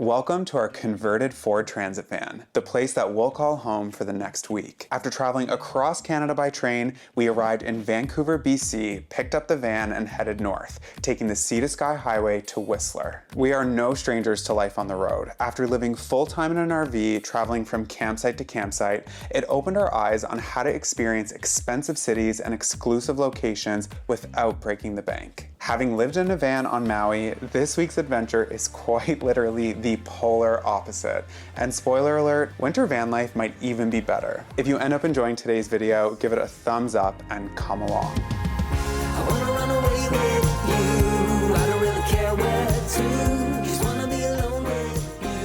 Welcome to our converted Ford Transit van, the place that we'll call home for the next week. After traveling across Canada by train, we arrived in Vancouver, BC, picked up the van and headed north, taking the Sea to Sky Highway to Whistler. We are no strangers to life on the road. After living full-time in an RV, traveling from campsite to campsite, it opened our eyes on how to experience expensive cities and exclusive locations without breaking the bank. Having lived in a van on Maui, this week's adventure is quite literally the polar opposite. And spoiler alert, winter van life might even be better. If you end up enjoying today's video, give it a thumbs up and come along. I wanna run away with you. I don't really care where to. Just wanna be alone with you.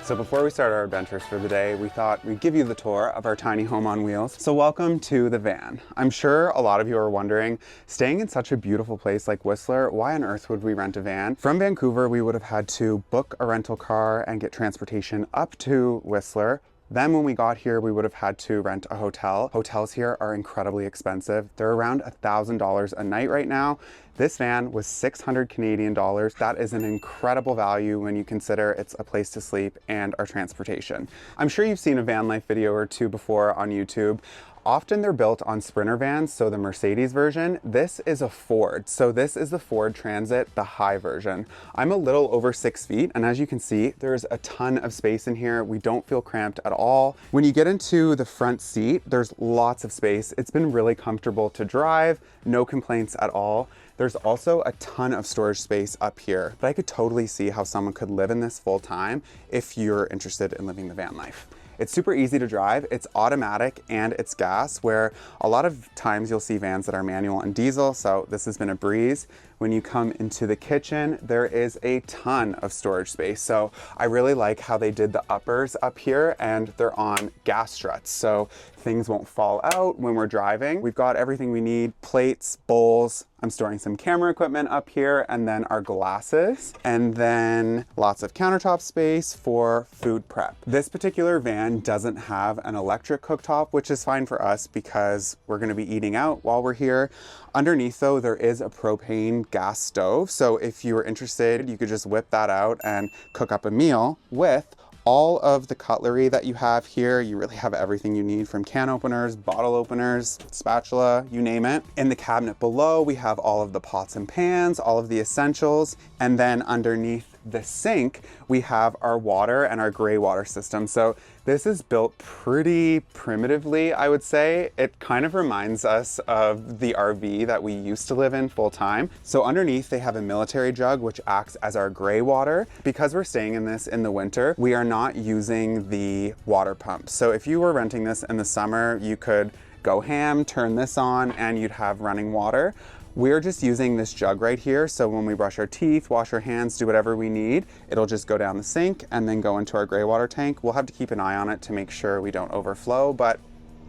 So before we start our adventures for the day, we thought we'd give you the tour of our tiny home on wheels. So welcome to the van. I'm sure a lot of you are wondering, staying in such a beautiful place like Whistler, why on earth would we rent a van? From Vancouver, we would have had to book a rental car and get transportation up to Whistler. Then when we got here, we would have had to rent a hotel. Hotels here are incredibly expensive. They're around $1,000 a night right now. This van was 600 Canadian dollars. That is an incredible value when you consider it's a place to sleep and our transportation. I'm sure you've seen a van life video or two before on YouTube. Often they're built on Sprinter vans, so the Mercedes version. This is a Ford. So this is the Ford Transit, the high version. I'm a little over 6 feet, and as you can see, there's a ton of space in here. We don't feel cramped at all. When you get into the front seat, there's lots of space. It's been really comfortable to drive, no complaints at all. There's also a ton of storage space up here, but I could totally see how someone could live in this full time if you're interested in living the van life. It's super easy to drive, it's automatic and it's gas, where a lot of times you'll see vans that are manual and diesel, so this has been a breeze. When you come into the kitchen, there is a ton of storage space. So I really like how they did the uppers up here and they're on gas struts, so things won't fall out when we're driving. We've got everything we need, plates, bowls. I'm storing some camera equipment up here, and then our glasses, and then lots of countertop space for food prep. This particular van doesn't have an electric cooktop, which is fine for us because we're gonna be eating out while we're here. Underneath though, there is a propane gas stove. So if you were interested, you could just whip that out and cook up a meal with all of the cutlery that you have here. You really have everything you need, from can openers, bottle openers, spatula, you name it. In the cabinet below, we have all of the pots and pans, all of the essentials. And then underneath the sink, we have our water and our gray water system. So this is built pretty primitively, I would say. It kind of reminds us of the RV that we used to live in full time. So underneath they have a military jug, which acts as our gray water. Because we're staying in this in the winter, we are not using the water pump. So if you were renting this in the summer, you could go ham, turn this on, and you'd have running water. We're just using this jug right here, so when we brush our teeth, wash our hands, do whatever we need, it'll just go down the sink and then go into our gray water tank. We'll have to keep an eye on it to make sure we don't overflow, but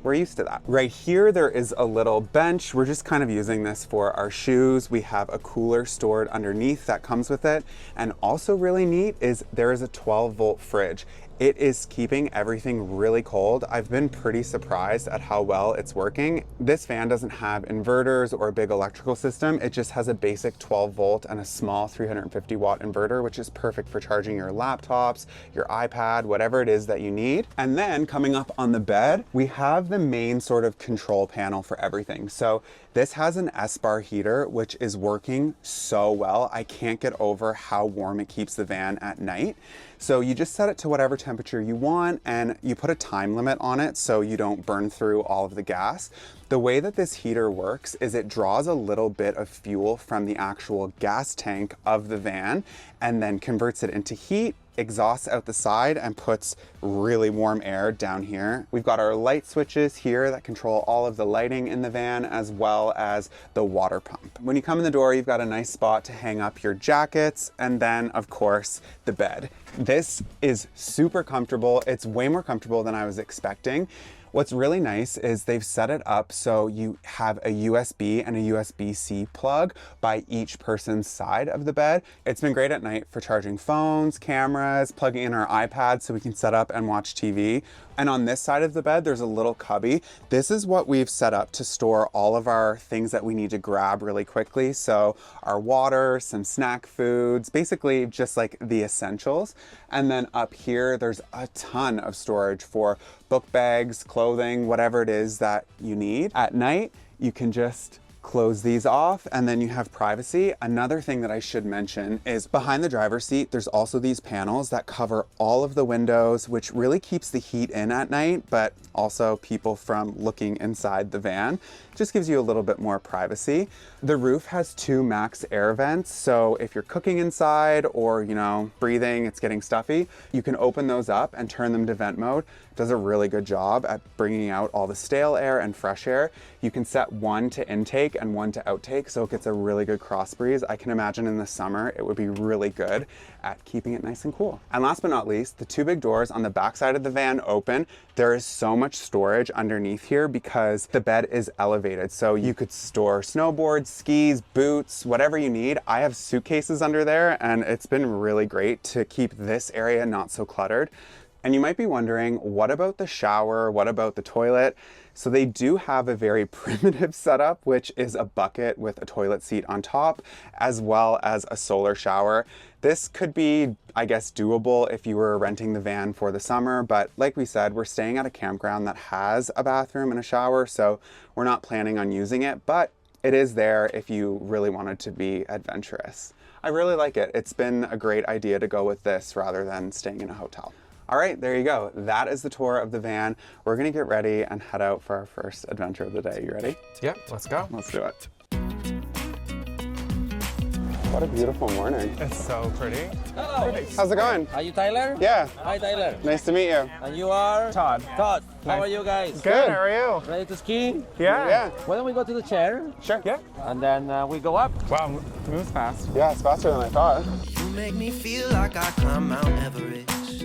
we're used to that. Right here, there is a little bench. We're just kind of using this for our shoes. We have a cooler stored underneath that comes with it. And also really neat is there is a 12-volt fridge. It is keeping everything really cold. I've been pretty surprised at how well it's working. This van doesn't have inverters or a big electrical system. It just has a basic 12 volt and a small 350 watt inverter, which is perfect for charging your laptops, your iPad, whatever it is that you need. And then coming up on the bed, we have the main sort of control panel for everything. So this has an S-bar heater, which is working so well. I can't get over how warm it keeps the van at night. So you just set it to whatever temperature you want, and you put a time limit on it so you don't burn through all of the gas. The way that this heater works is it draws a little bit of fuel from the actual gas tank of the van and then converts it into heat, exhausts out the side, and puts really warm air down here. We've got our light switches here that control all of the lighting in the van, as well as the water pump. When you come in the door, you've got a nice spot to hang up your jackets, and then of course the bed. This is super comfortable. It's way more comfortable than I was expecting. What's really nice is they've set it up so you have a USB and a USB-C plug by each person's side of the bed. It's been great at night for charging phones, cameras, plugging in our iPads so we can set up and watch TV. And on this side of the bed, there's a little cubby. This is what we've set up to store all of our things that we need to grab really quickly. So our water, some snack foods, basically just like the essentials. And then up here, there's a ton of storage for book bags, clothing, whatever it is that you need. At night, you can just close these off and then you have privacy. Another thing that I should mention is behind the driver's seat, there's also these panels that cover all of the windows, which really keeps the heat in at night, but also people from looking inside the van. Just gives you a little bit more privacy. The roof has 2 max air vents, so if you're cooking inside or, you know, breathing, it's getting stuffy, you can open those up and turn them to vent mode. It does a really good job at bringing out all the stale air and fresh air. You can set one to intake and one to outtake, so it gets a really good cross breeze. I can imagine in the summer, it would be really good at keeping it nice and cool. And last but not least, the 2 big doors on the back side of the van open. There is so much storage underneath here because the bed is elevated. So you could store snowboards, skis, boots, whatever you need. I have suitcases under there and it's been really great to keep this area not so cluttered. And you might be wondering, what about the shower? What about the toilet? So they do have a very primitive setup, which is a bucket with a toilet seat on top, as well as a solar shower. This could be, I guess, doable if you were renting the van for the summer, but like we said, we're staying at a campground that has a bathroom and a shower, so we're not planning on using it, but it is there if you really wanted to be adventurous. I really like it. It's been a great idea to go with this rather than staying in a hotel. All right, there you go. That is the tour of the van. We're gonna get ready and head out for our first adventure of the day. You ready? Yep, let's go. Let's do it. What a beautiful morning. It's so pretty. Hello. How's it going? Are you Tyler? Yeah, Hi, Tyler. nice to meet you. And you are? Todd. Todd. How are you guys? Good, how are you? Ready to ski? Yeah, Why don't we go to the chair sure. Yeah. and then we go up? Wow, moves fast. Yeah, it's faster than I thought. You make me feel like I climbed Mount Everest,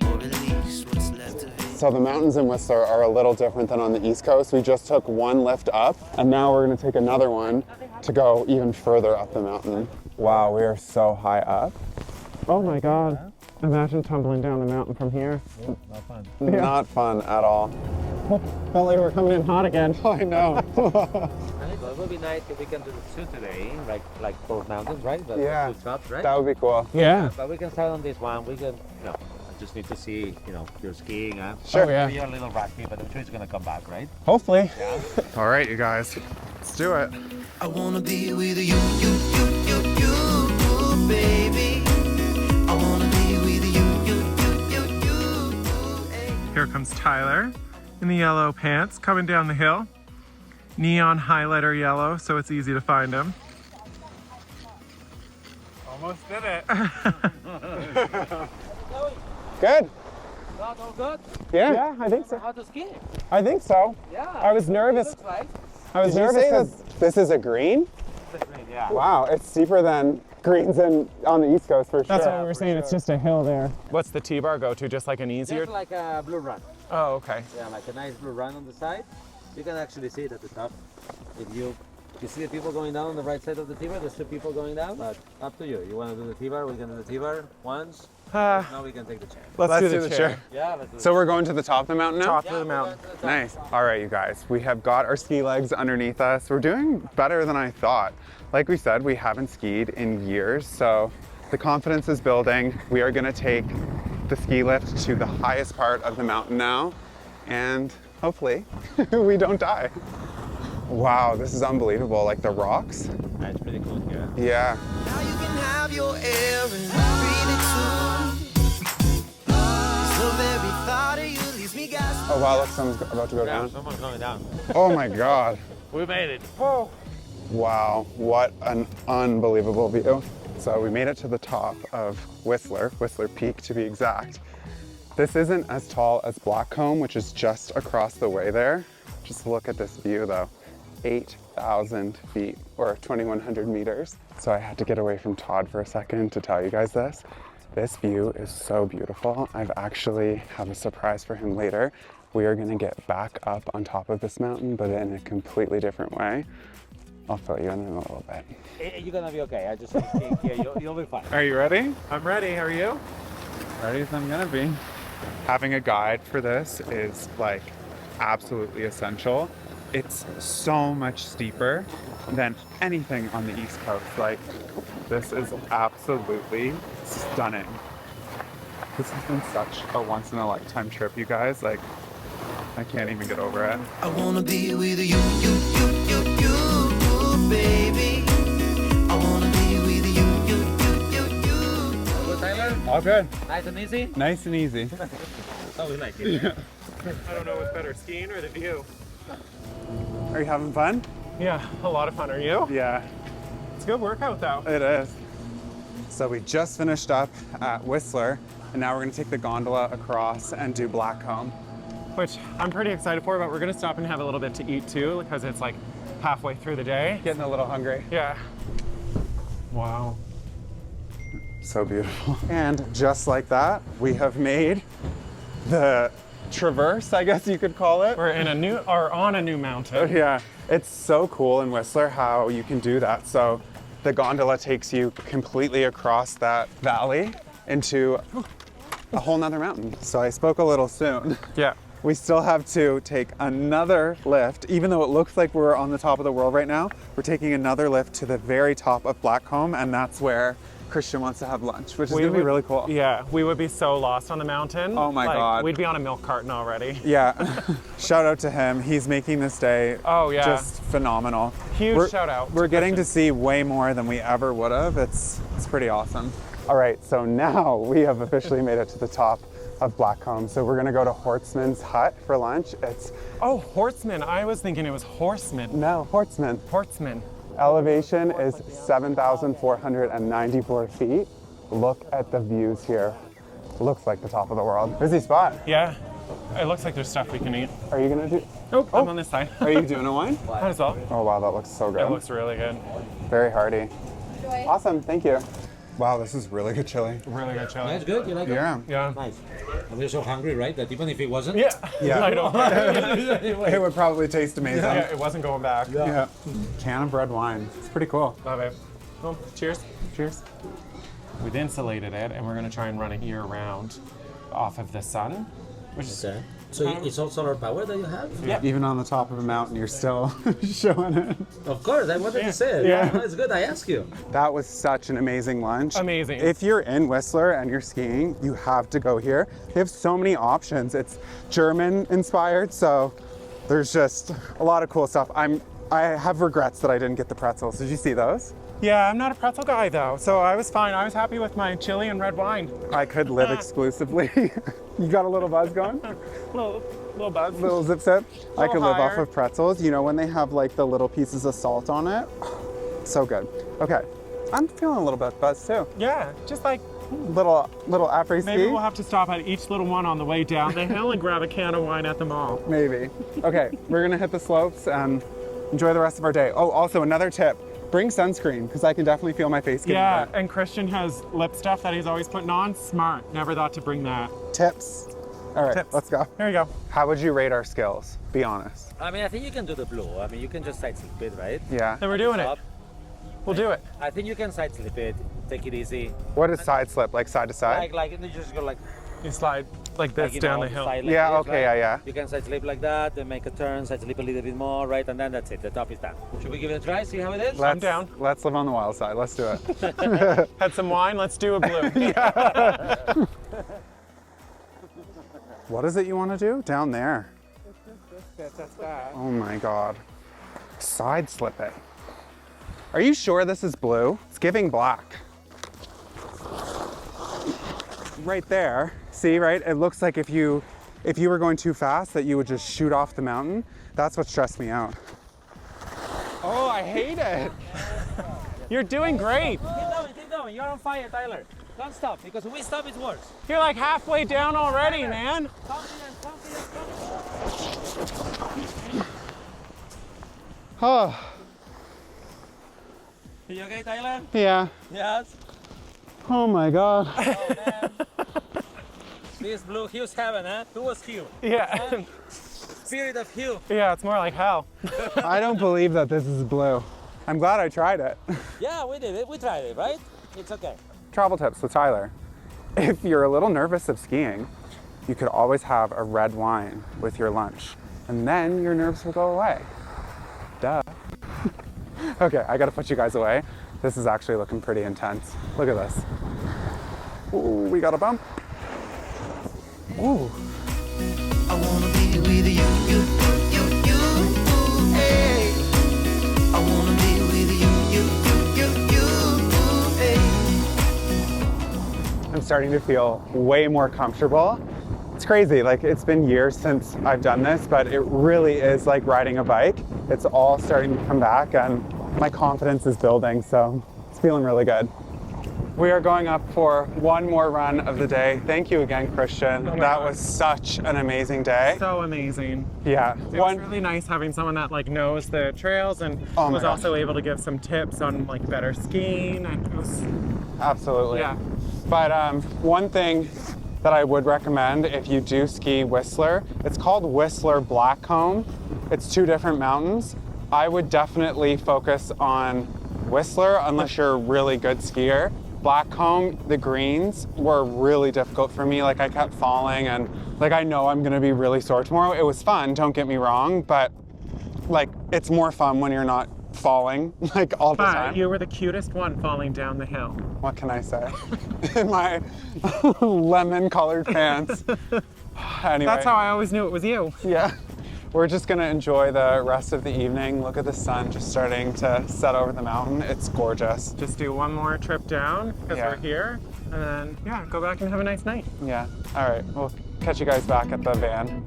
or at least what's left of it. So the mountains in Whistler are a little different than on the East Coast. We just took one lift up and now we're gonna take another one to go even further up the mountain. Wow, we are so high up. Oh my God. Imagine tumbling down the mountain from here. Not fun. Not fun at all. Felt like we're coming in hot again. I know. It would be nice if we can do the 2 today, like both mountains, right? The Yeah. 2 tops, right? That would be cool. Yeah. But we can start on this one. We can, I just need to see, you're skiing, huh? Sure. Oh, yeah. You're a little rusty, but I'm sure it's gonna come back, right? Hopefully. All right, you guys, let's do it. I wanna be with you, baby. I wanna be with you. Here comes Tyler in the yellow pants coming down the hill. Neon highlighter yellow, so it's easy to find him. Almost did it. Good. Not all good? Yeah. I think so. How to ski? I think so. Yeah. I was nervous. Looks like. I was Did you nervous say because that this is a green? Yeah. Wow, it's steeper than greens on the East Coast for sure. that's what we were saying. It's just a hill there. What's the T-bar go to? Just like an easier? Just like a blue run. Oh, okay. Yeah, like a nice blue run on the side. You can actually see it at the top. If you see the people going down on the right side of the T-bar, there's 2 people going down, but up to you. You want to do the T-bar, we can do the T-bar once. Now we can take the chair. Let's do the chair. Yeah, let's do So we're going to the top of the mountain now? Top Yeah, of the we're mountain. going to the top. Nice. All right, you guys, we have got our ski legs underneath us. We're doing better than I thought. Like we said, we haven't skied in years, so the confidence is building. We are gonna take the ski lift to the highest part of the mountain now, and hopefully we don't die. Wow, this is unbelievable. Like the rocks. That's pretty cool, yeah. Yeah. Now you can have your air and breathe it too. The very thought of you leaves me gasping. Oh wow, look, someone's about to go Yeah, down. someone's going down. Oh my God. We made it. Wow, what an unbelievable view. So we made it to the top of Whistler Peak to be exact. This isn't as tall as Blackcomb, which is just across the way there. Just look at this view though, 8,000 feet or 2,100 meters. So I had to get away from Todd for a second to tell you guys this. This view is so beautiful. I've actually have a surprise for him later. We are gonna get back up on top of this mountain, but in a completely different way. I'll fill you in a little bit. You're gonna be okay. I just think you'll be fine. Are you ready? I'm ready. Are you? Ready as I'm gonna be. having a guide for this is like absolutely essential. It's so much steeper than anything on the East Coast. Like, this is absolutely stunning. This has been such a once in a lifetime trip, you guys. Like, I can't even get over it. I wanna be with you, baby. I wanna be with you. Hello, Tyler. All good. Nice and easy. Nice and easy. Oh, we like it. I don't know what's better, skiing or the view. Are you having fun? Yeah, a lot of fun. Are you? Yeah, It's a good workout though. it is. So we just finished up at Whistler, and now we're gonna take the gondola across and do Blackcomb. Which I'm pretty excited for, but we're gonna stop and have a little bit to eat too, because it's like halfway through the day. Getting a little hungry. Yeah. Wow. So beautiful. And just like that, we have made the traverse, I guess you could call it. We're in a new, or on a new mountain. Yeah, it's so cool in Whistler how you can do that. So the gondola takes you completely across that valley into a whole nother mountain. So I spoke a little soon. Yeah. We still have to take another lift, even though it looks like we're on the top of the world right now. We're taking another lift to the very top of Blackcomb, and that's where Christian wants to have lunch, which is gonna be really cool. Yeah, we would be so lost on the mountain. Oh my God. We'd be on a milk carton already. Yeah, shout out to him. He's making this day just phenomenal. Huge shout out. We're getting to see way more than we ever would have. It's pretty awesome. All right, so now we have officially made it to the top of Blackcomb. So we're gonna go to Hortzman's hut for lunch. It's Oh, Horseman. I was thinking it was Horseman. no Hortzman. Horseman. Elevation is 7,494 feet. Look at the views here. Looks like the top of the world. Busy spot. Yeah. It looks like there's stuff we can eat. Are you gonna do? Oh, I'm on this side. Are you doing a wine? Might as well. Oh wow, that looks so good. It looks really good. Very hearty. Awesome, thank you. Wow, this is really good chili. Really good chili. That's good. You like it? Yeah. Yeah. Nice. And we're so hungry, right? That even if it wasn't. Yeah. Yeah. I don't It would probably taste amazing. Yeah, it wasn't going back. Yeah. Can of red wine. It's pretty cool. Love it. Well, cheers. Cheers. We've insulated it, and we're going to try and run it year round off of the sun, which is Okay. So it's all solar power that you have? Yeah. Even on the top of a mountain, you're still showing it. Of course, I wanted to say it. Yeah. It's good. I asked you. That was such an amazing lunch. Amazing. If you're in Whistler and you're skiing, you have to go here. They have so many options. It's German inspired, so there's just a lot of cool stuff. I have regrets that I didn't get the pretzels. Did you see those? Yeah, I'm not a pretzel guy though, so I was fine. I was happy with my chili and red wine. I could live exclusively. You got a little buzz going? Little buzz. Little zip zip. I could live off higher. of pretzels. You know when they have like the little pieces of salt on it? So good. Okay. I'm feeling a little bit buzzed too. Yeah, just like Little après ski. maybe we'll have to stop at each little one on the way down the hill and grab a can of wine at the mall. Maybe. Okay, we're gonna hit the slopes and enjoy the rest of our day. Oh, also another tip. Bring sunscreen, because I can definitely feel my face getting Yeah, wet. and Christian has lip stuff that he's always putting on. Smart. Never thought to bring that. Tips. All right, Tips. let's go. There you go. How would you rate our skills? Be honest. I mean, I think you can do the blue. I mean, you can just side slip it, right? Yeah. Then we're doing it. Stop. We'll do it. I think you can side slip it. Take it easy. What is side slip? Like side to side? Like you just go like You slide like this like, you down know, the hill. side like Yeah, this, okay, right? yeah. You can side slip like that, then make a turn, side slip a little bit more, right? And then that's it. The top is done. Should we give it a try? See how it is? I'm down. Let's live on the wild side. Let's do it. Had some wine. Let's do a blue. What is it you want to do? Down there. Oh my God. Side slip it. Are you sure this is blue? It's giving black. Right there. See, right? It looks like if you were going too fast that you would just shoot off the mountain. That's what stressed me out. Oh, I hate it. You're doing great. Keep going. You're on fire, Tyler. Don't stop, because if we stop, it's worse. You're like halfway down already, man. Confidence. Oh, Are you okay, Tyler? yeah. Yes. Oh my God. Oh, man. This blue Hugh's heaven, huh? Who was Hugh? Yeah. Spirit of Hugh. Yeah, it's more like hell. I don't believe that this is blue. I'm glad I tried it. Yeah, we did it. We tried it, right? It's okay. Travel tips with Tyler. If you're a little nervous of skiing, you could always have a red wine with your lunch, and then your nerves will go away. Duh. Okay, I gotta put you guys away. This is actually looking pretty intense. Look at this. Ooh, we got a bump. Ooh. I wanna be with you, hey. I wanna be with you, hey. I'm starting to feel way more comfortable. It's crazy, like it's been years since I've done this, but it really is like riding a bike. It's all starting to come back and my confidence is building, so it's feeling really good. We are going up for one more run of the day. Thank you again, Christian. That was such an amazing day. So amazing. Yeah. It was really nice having someone that like knows the trails and Oh my was gosh. also able to give some tips on like better skiing. And it was, Absolutely. yeah. But one thing that I would recommend if you do ski Whistler, it's called Whistler Blackcomb. It's 2 different mountains. I would definitely focus on Whistler unless you're a really good skier. Blackcomb, the greens were really difficult for me. Like I kept falling and like I know I'm gonna be really sore tomorrow. It was fun, don't get me wrong, but like it's more fun when you're not falling like all the but time. you were the cutest one falling down the hill. What can I say? In my lemon colored pants. Anyway. That's how I always knew it was you. Yeah. We're just gonna enjoy the rest of the evening. Look at the sun just starting to set over the mountain. It's gorgeous. Just do one more trip down because Yeah. we're here, and then yeah, go back and have a nice night. Yeah. All right. We'll catch you guys back at the van.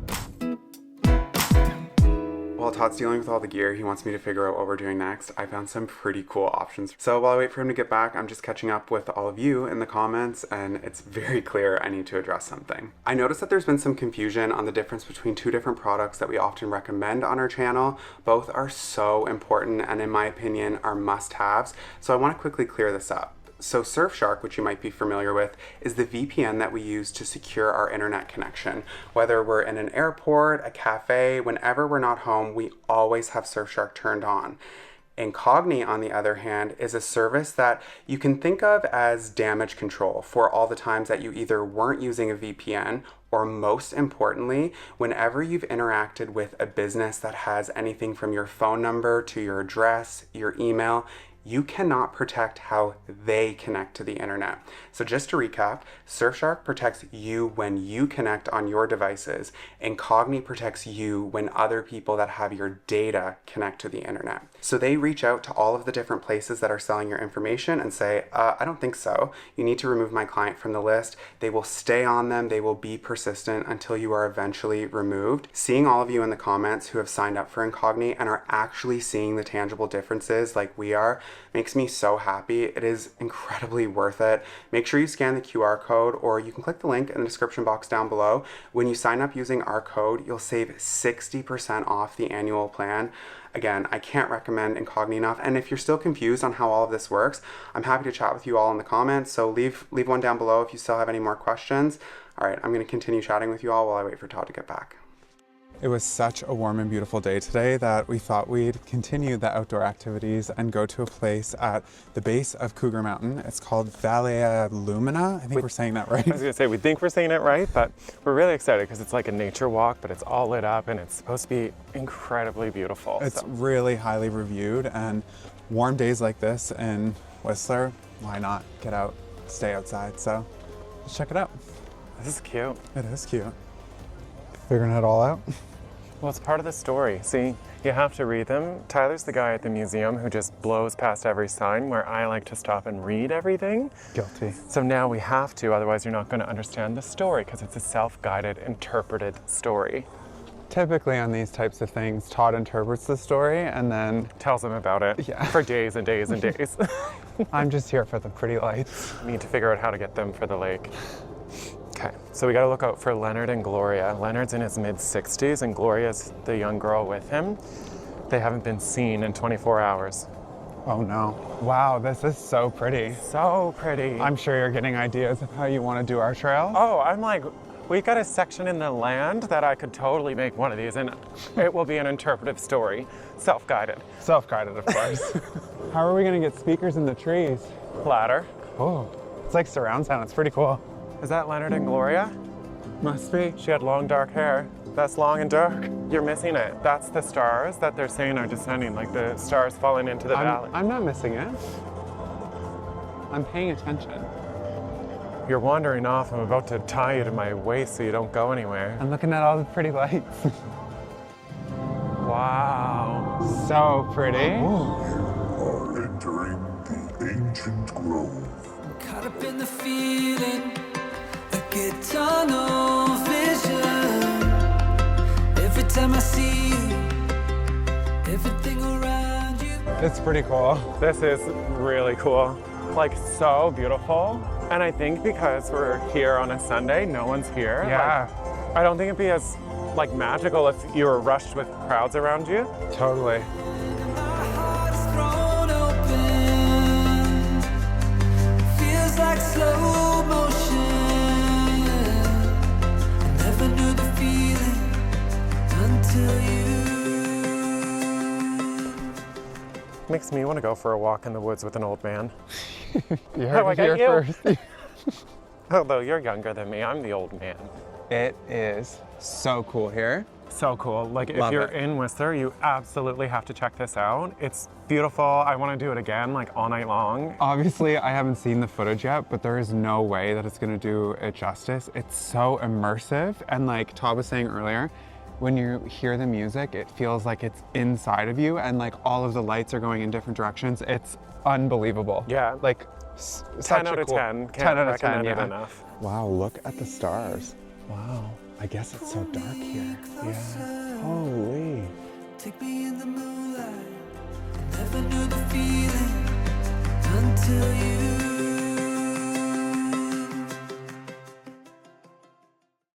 While Todd's dealing with all the gear, he wants me to figure out what we're doing next. I found some pretty cool options. So while I wait for him to get back, I'm just catching up with all of you in the comments, and it's very clear I need to address something. I noticed that there's been some confusion on the difference between 2 different products that we often recommend on our channel. Both are so important and in my opinion are must-haves. So I want to quickly clear this up. So Surfshark, which you might be familiar with, is the VPN that we use to secure our internet connection. Whether we're in an airport, a cafe, whenever we're not home, we always have Surfshark turned on. Incogni, on the other hand, is a service that you can think of as damage control for all the times that you either weren't using a VPN or, most importantly, whenever you've interacted with a business that has anything from your phone number to your address, your email. You cannot protect how they connect to the internet. So just to recap, Surfshark protects you when you connect on your devices. Incogni protects you when other people that have your data connect to the internet. So they reach out to all of the different places that are selling your information and say, I don't think so. You need to remove my client from the list. They will stay on them. They will be persistent until you are eventually removed. Seeing all of you in the comments who have signed up for Incogni and are actually seeing the tangible differences like we are, makes me so happy. It is incredibly worth it. Make sure you scan the QR code, or you can click the link in the description box down below. When you sign up using our code, you'll save 60% off the annual plan. Again, I can't recommend Incogni enough. And if you're still confused on how all of this works, I'm happy to chat with you all in the comments. So leave one down below if you still have any more questions. All right, I'm gonna continue chatting with you all while I wait for Todd to get back. It was such a warm and beautiful day today that we thought we'd continue the outdoor activities and go to a place at the base of Cougar Mountain. It's called Vallea Lumina. I think we're saying that right. I was gonna say, we think we're saying it right, but we're really excited because it's like a nature walk, but it's all lit up and it's supposed to be incredibly beautiful. It's really highly reviewed, and warm days like this in Whistler, why not get out, stay outside? So let's check it out. This is cute. It is cute. Figuring it all out. Well, it's part of the story. See, you have to read them. Tyler's the guy at the museum who just blows past every sign, where I like to stop and read everything. Guilty. So now we have to, otherwise you're not going to understand the story, because it's a self-guided, interpreted story. Typically on these types of things, Todd interprets the story and then Tells them about it Yeah. for days and days and days. I'm just here for the pretty lights. Need to figure out how to get them for the lake. Okay, so we gotta look out for Leonard and Gloria. Leonard's in his mid-60s and Gloria's the young girl with him. They haven't been seen in 24 hours. Oh no. Wow, this is so pretty. So pretty. I'm sure you're getting ideas of how you want to do our trail. Oh, I'm like, we got a section in the land that I could totally make one of these, and it will be an interpretive story, self-guided. Self-guided, of course. How are we going to get speakers in the trees? Ladder. Oh, it's like surround sound. It's pretty cool. Is that Leonard and Gloria? Must be. She had long dark hair. That's long and dark. You're missing it. That's the stars that they're saying are descending, like the stars falling into the valley. I'm not missing it. I'm paying attention. You're wandering off. I'm about to tie you to my waist so you don't go anywhere. I'm looking at all the pretty lights. Wow. So pretty. Are entering the ancient grove. Caught up in the feeling, like a tunnel vision. Every time I see you, everything around you. It's pretty cool. This is really cool. Like, so beautiful. And I think because we're here on a Sunday, no one's here. Yeah. Like, I don't think it'd be as like magical if you were rushed with crowds around you. Totally. My heart is thrown open. Feels like slow motion. I never knew the feeling until you. Makes me want to go for a walk in the woods with an old man. You Oh, I heard got it here you. first. Although you're younger than me, I'm the old man. It is so cool here. So cool. Like, if Love you're it. in Whistler, you absolutely have to check this out. It's beautiful. I want to do it again, like all night long. Obviously, I haven't seen the footage yet, but there is no way that it's gonna do it justice. It's so immersive. And like Todd was saying earlier, when you hear the music, it feels like it's inside of you and like all of the lights are going in different directions. It's unbelievable. Yeah. Like 10 out of 10. Can't recommend it yeah. enough. Wow, look at the stars. Wow. I guess it's so dark here.